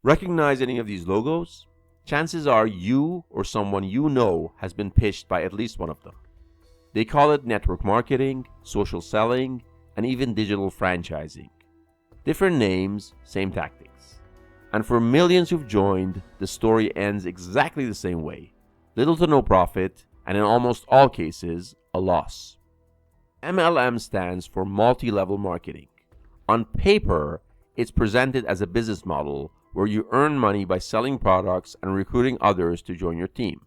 Recognize any of these logos? Chances are you or someone you know has been pitched by at least one of them. They call it network marketing, social selling, and even digital franchising. Different names, same tactics. And for millions who've joined, the story ends exactly the same way. Little to no profit, and in almost all cases, a loss. MLM stands for multi-level marketing. On paper, it's presented as a business model where you earn money by selling products and recruiting others to join your team.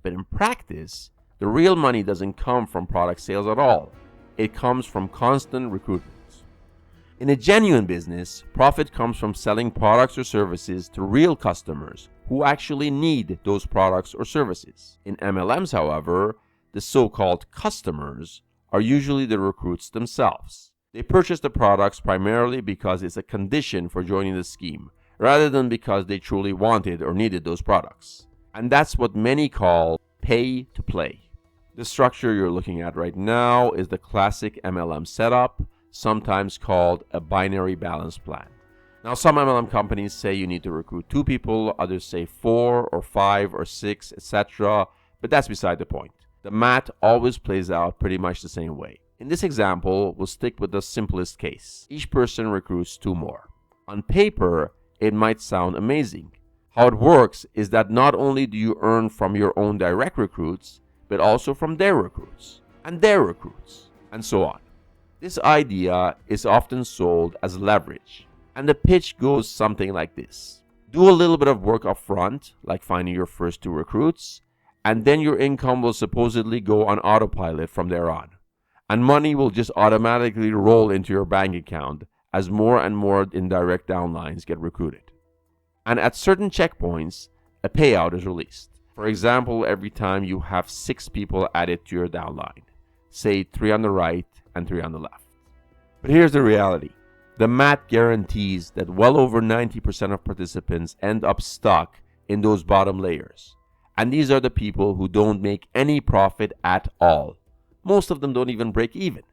But in practice, the real money doesn't come from product sales at all. It comes from constant recruitment. In a genuine business, profit comes from selling products or services to real customers who actually need those products or services. In MLMs, however, the so-called customers are usually the recruits themselves. They purchase the products primarily because it's a condition for joining the scheme, rather than because they truly wanted or needed those products. And that's what many call pay to play. The structure you're looking at right now is the classic MLM setup, sometimes called a binary balance plan. Now, some MLM companies say you need to recruit 2 people, others say 4 or 5 or 6, etc., but that's beside the point. The math always plays out pretty much the same way. In this example, we'll stick with the simplest case. Each person recruits 2 more. On paper, it might sound amazing. How it works is that not only do you earn from your own direct recruits, but also from their recruits, and their recruits, and so on. This idea is often sold as leverage, and the pitch goes something like this. Do a little bit of work up front, like finding your first 2 recruits, and then your income will supposedly go on autopilot from there on, and money will just automatically roll into your bank account as more and more indirect downlines get recruited. And at certain checkpoints, a payout is released. For example, every time you have 6 people added to your downline, say 3 on the right and 3 on the left. But here's the reality. The math guarantees that well over 90% of participants end up stuck in those bottom layers. And these are the people who don't make any profit at all. Most of them don't even break even.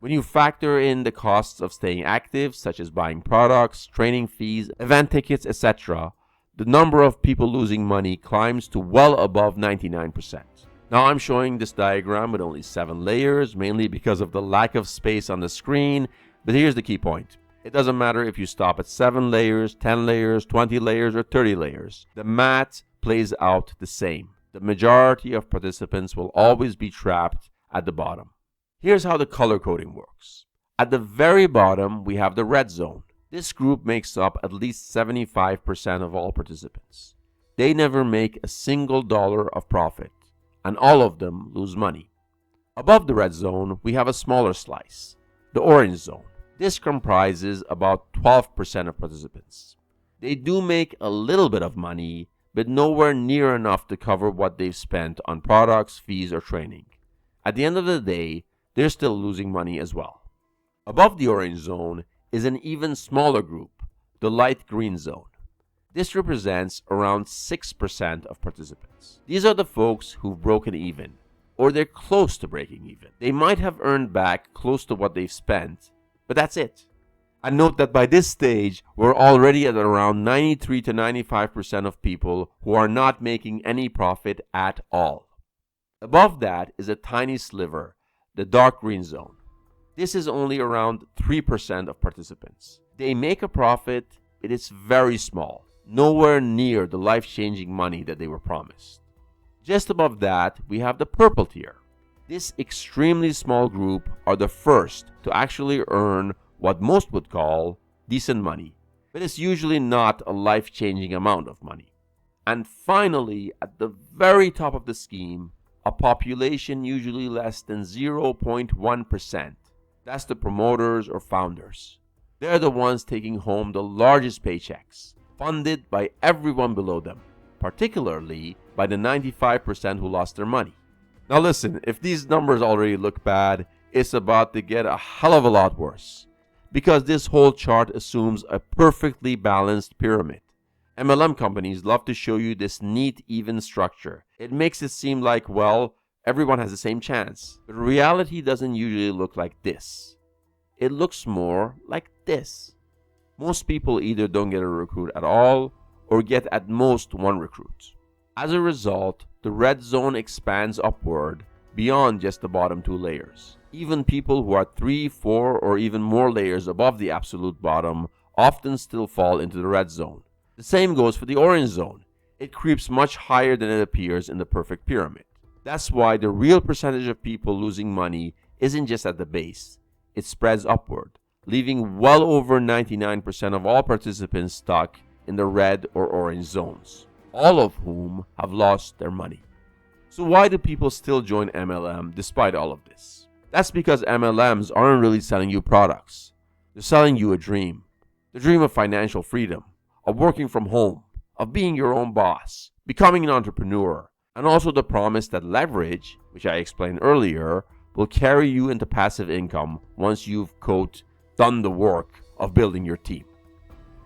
When you factor in the costs of staying active, such as buying products, training fees, event tickets, etc., the number of people losing money climbs to well above 99%. Now I'm showing this diagram with only 7 layers, mainly because of the lack of space on the screen, but here's the key point. It doesn't matter if you stop at 7 layers, 10 layers, 20 layers, or 30 layers. The math plays out the same. The majority of participants will always be trapped at the bottom. Here's how the color coding works. At the very bottom, we have the red zone. This group makes up at least 75% of all participants. They never make a single dollar of profit, and all of them lose money. Above the red zone, we have a smaller slice, the orange zone. This comprises about 12% of participants. They do make a little bit of money, but nowhere near enough to cover what they've spent on products, fees, or training. At the end of the day, they're still losing money as well. Above the orange zone is an even smaller group, the light green zone. This represents around 6% of participants. These are the folks who've broken even, or they're close to breaking even. They might have earned back close to what they've spent, but that's it. And note that by this stage, we're already at around 93 to 95% of people who are not making any profit at all. Above that is a tiny sliver, the dark green zone. This is only around 3% of participants. They make a profit, but it's very small, nowhere near the life-changing money that they were promised. Just above that, we have the purple tier. This extremely small group are the first to actually earn what most would call decent money, but it's usually not a life-changing amount of money. And finally, at the very top of the scheme, a population usually less than 0.1%. That's the promoters or founders. They're the ones taking home the largest paychecks, funded by everyone below them, particularly by the 95% who lost their money. Now listen, if these numbers already look bad, it's about to get a hell of a lot worse, because this whole chart assumes a perfectly balanced pyramid. MLM companies love to show you this neat, even structure. It makes it seem like, well, everyone has the same chance. But reality doesn't usually look like this. It looks more like this. Most people either don't get a recruit at all, or get at most one recruit. As a result, the red zone expands upward beyond just the bottom two layers. Even people who are 3, 4, or even more layers above the absolute bottom often still fall into the red zone. The same goes for the orange zone. It creeps much higher than it appears in the perfect pyramid. That's why the real percentage of people losing money isn't just at the base. It spreads upward, leaving well over 99% of all participants stuck in the red or orange zones, all of whom have lost their money. So why do people still join MLM despite all of this? That's because MLMs aren't really selling you products. They're selling you a dream. The dream of financial freedom, of working from home, of being your own boss, becoming an entrepreneur, and also the promise that leverage, which I explained earlier, will carry you into passive income once you've, quote, done the work of building your team.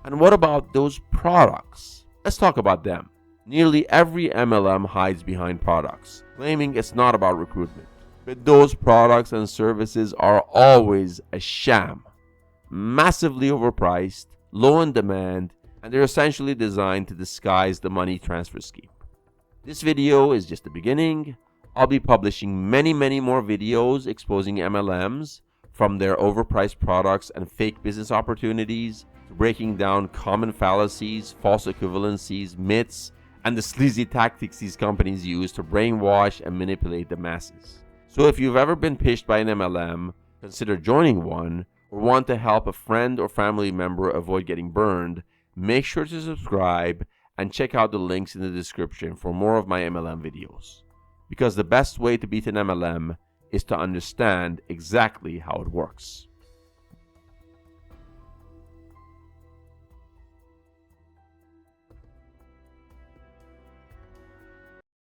And what about those products? Let's talk about them. Nearly every MLM hides behind products, claiming it's not about recruitment. But those products and services are always a sham, massively overpriced, low in demand, and they're essentially designed to disguise the money transfer scheme. This video is just the beginning. I'll be publishing many more videos exposing MLMs, from their overpriced products and fake business opportunities to breaking down common fallacies, false equivalencies, myths, and the sleazy tactics these companies use to brainwash and manipulate the masses. So if you've ever been pitched by an MLM, consider joining one, or want to help a friend or family member avoid getting burned, make sure to subscribe and check out the links in the description for more of my MLM videos. Because the best way to beat an MLM is to understand exactly how it works.